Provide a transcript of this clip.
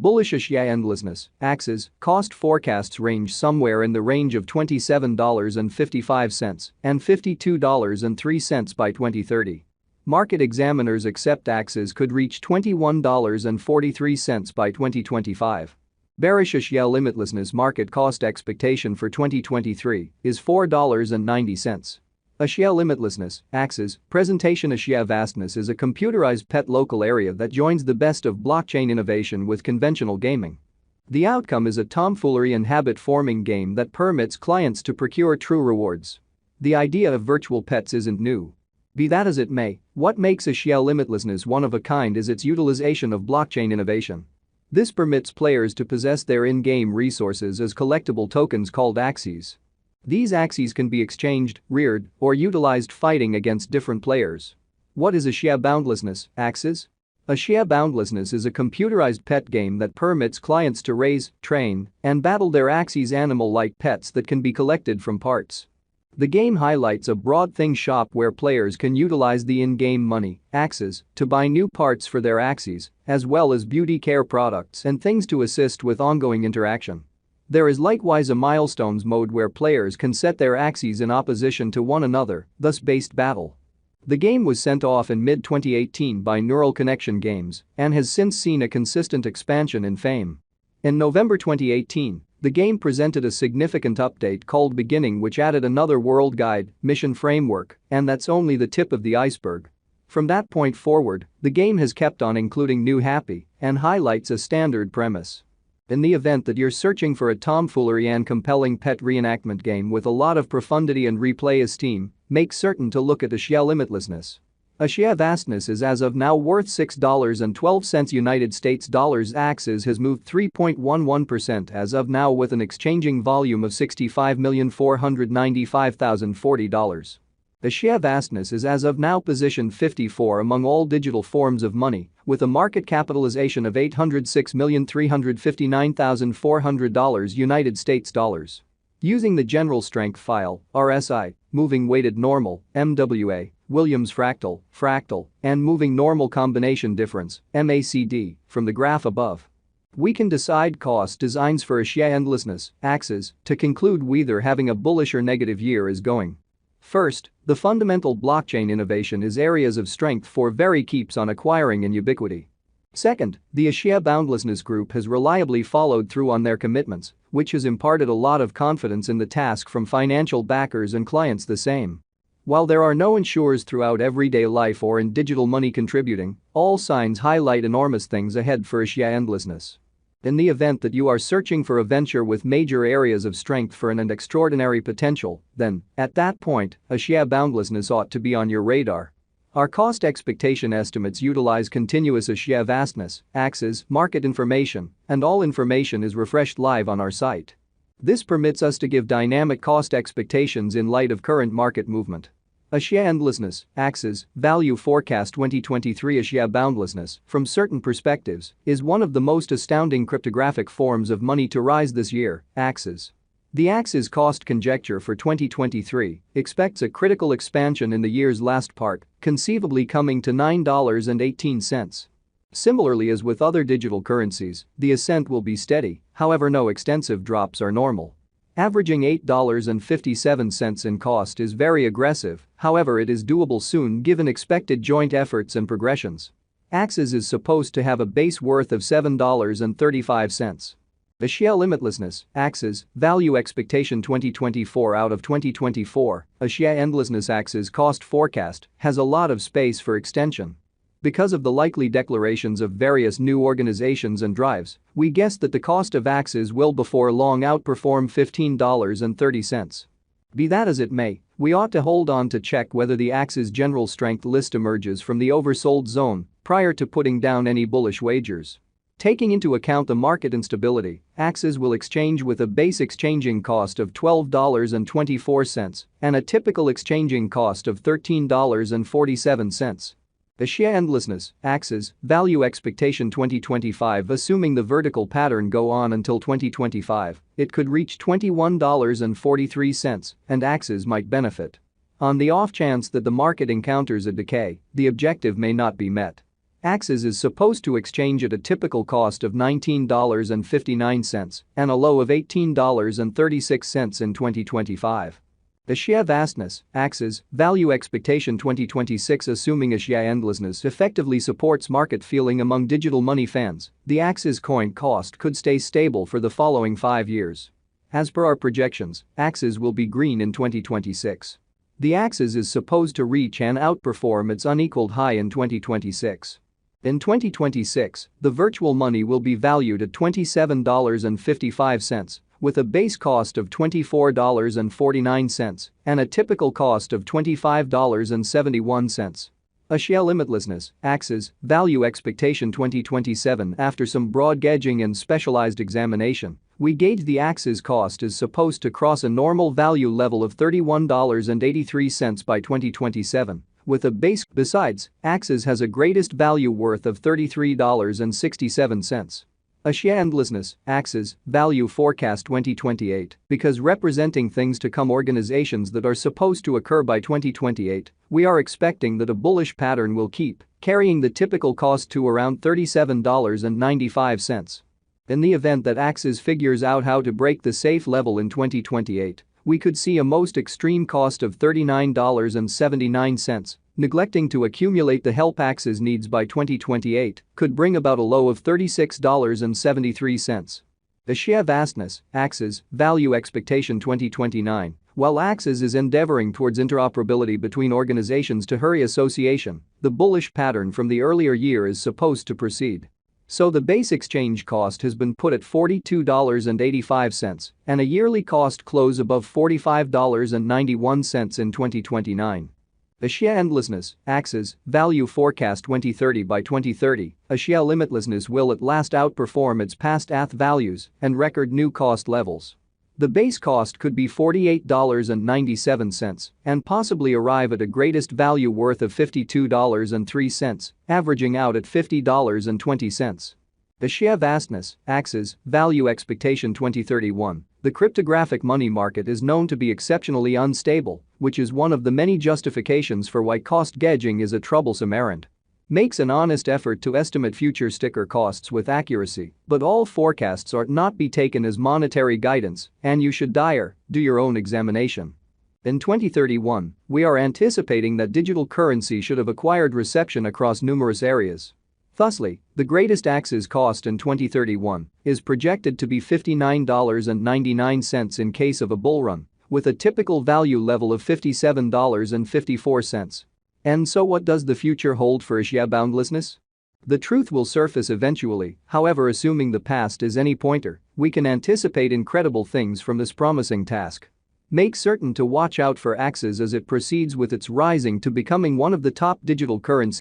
Bullish Asia Endlessness, Axes, cost forecasts range somewhere in the range of $27.55 and $52.03 by 2030. Market examiners accept Axes could reach $21.43 by 2025. Bearish Asia Limitlessness market cost expectation for 2023 is $4.90. Asia Limitlessness, Axes, presentation Asia Vastness is a computerized pet local area that joins the best of blockchain innovation with conventional gaming. The outcome is a tomfoolery and habit-forming game that permits clients to procure true rewards. The idea of virtual pets isn't new. Be that as it may, what makes Asia Limitlessness one of a kind is its utilization of blockchain innovation. This permits players to possess their in-game resources as collectible tokens called Axes. These Axes can be exchanged, reared, or utilized fighting against different players. What is Asia Boundlessness, Axes? Asia Boundlessness is a computerized pet game that permits clients to raise, train, and battle their Axes animal-like pets that can be collected from parts. The game highlights a broad thing shop where players can utilize the in-game money, Axes, to buy new parts for their Axes, as well as beauty care products and things to assist with ongoing interaction. There is likewise a milestones mode where players can set their Axes in opposition to one another, thus based battle. The game was sent off in mid-2018 by Neural Connection Games and has since seen a consistent expansion in fame. In November 2018, the game presented a significant update called Beginning which added another world guide, mission framework, and that's only the tip of the iceberg. From that point forward, the game has kept on including new happy and highlights a standard premise. In the event that you're searching for a tomfoolery and compelling pet reenactment game with a lot of profundity and replay esteem, make certain to look at Asia Limitlessness. Asia Vastness is as of now worth $6.12 United States dollars. Axes has moved 3.11% as of now with an exchanging volume of $65,495,040. Asia Vastness is as of now position 54 among all digital forms of money, with a market capitalization of $806,359,400 United States dollars. Using the general strength file, RSI, moving weighted normal, MWA, Williams fractal, and moving normal combination difference, MACD, from the graph above. We can decide cost designs for Asia Endlessness, Axes, to conclude whether having a bullish or negative year is going. First, the fundamental blockchain innovation is areas of strength for very keeps on acquiring in ubiquity. Second, the Asia Boundlessness Group has reliably followed through on their commitments, which has imparted a lot of confidence in the task from financial backers and clients the same. While there are no insurers throughout everyday life or in digital money contributing, all signs highlight enormous things ahead for Asia Endlessness. In the event that you are searching for a venture with major areas of strength for an extraordinary potential, then, at that point, Asia Boundlessness ought to be on your radar. Our cost expectation estimates utilize continuous Asia Vastness, Axes, market information, and all information is refreshed live on our site. This permits us to give dynamic cost expectations in light of current market movement. Asia Endlessness, Axes, Value Forecast 2023. Asia Boundlessness, from certain perspectives, is one of the most astounding cryptographic forms of money to rise this year, Axes. The Axes cost conjecture for 2023 expects a critical expansion in the year's last part, conceivably coming to $9.18. Similarly as with other digital currencies, the ascent will be steady, however no extensive drops are normal. Averaging $8.57 in cost is very aggressive, however it is doable soon given expected joint efforts and progressions. Axes is supposed to have a base worth of $7.35. Asia Limitlessness, Axes, Value Expectation 2024. Out of 2024, Asia Endlessness Axes cost forecast has a lot of space for extension. Because of the likely declarations of various new organizations and drives, we guess that the cost of Axes will before long outperform $15.30. Be that as it may, we ought to hold on to check whether the Axes general strength list emerges from the oversold zone prior to putting down any bullish wagers. Taking into account the market instability, Axes will exchange with a base exchanging cost of $12.24 and a typical exchanging cost of $13.47. Asia Endlessness, Axes, Value Expectation 2025. Assuming the vertical pattern go on until 2025, it could reach $21.43 and Axes might benefit. On the off chance that the market encounters a decay, the objective may not be met. Axis is supposed to exchange at a typical cost of $19.59 and a low of $18.36 in 2025. Asia vastness, Axis, value expectation 2026. Assuming Asia endlessness effectively supports market feeling among digital money fans, the Axis coin cost could stay stable for the following 5 years. As per our projections, Axis will be green in 2026. The Axis is supposed to reach and outperform its unequaled high in 2026. In 2026, the virtual money will be valued at $27.55, with a base cost of $24.49 and a typical cost of $25.71. Asia limitlessness, Axis, value expectation 2027. After some broad gauging and specialized examination, we gauge the Axis cost is supposed to cross a normal value level of $31.83 by 2027. With a base. Besides, Axis has a greatest value worth of $33.67. Asia endlessness, Axis, value forecast 2028. Because representing things to come, organizations that are supposed to occur by 2028, we are expecting that a bullish pattern will keep carrying the typical cost to around $37.95. In the event that Axis figures out how to break the safe level in 2028, we could see a most extreme cost of $39.79. Neglecting to accumulate the help Axis needs by 2028 could bring about a low of $36.73. Asia vastness, Axis, value expectation 2029. While Axis is endeavoring towards interoperability between organizations to hurry association, the bullish pattern from the earlier year is supposed to proceed. So the base exchange cost has been put at $42.85 and a yearly cost close above $45.91 in 2029. Asia endlessness, Axis, value forecast 2030. By 2030, Asia limitlessness will at last outperform its past ATH values and record new cost levels. The base cost could be $48.97 and possibly arrive at a greatest value worth of $52.03, averaging out at $50.20. Asia vastness, Axis, value expectation 2031. The cryptographic money market is known to be exceptionally unstable, which is one of the many justifications for why cost gauging is a troublesome errand. Makes an honest effort to estimate future sticker costs with accuracy, but all forecasts are not be taken as monetary guidance, and you should do your own examination. In 2031, we are anticipating that digital currency should have acquired reception across numerous areas. Thusly, the greatest Axis cost in 2031 is projected to be $59.99 in case of a bull run, with a typical value level of $57.54. And so what does the future hold for Asia boundlessness? The truth will surface eventually, however, assuming the past is any pointer, we can anticipate incredible things from this promising task. Make certain to watch out for Axis as it proceeds with its rising to becoming one of the top digital currencies.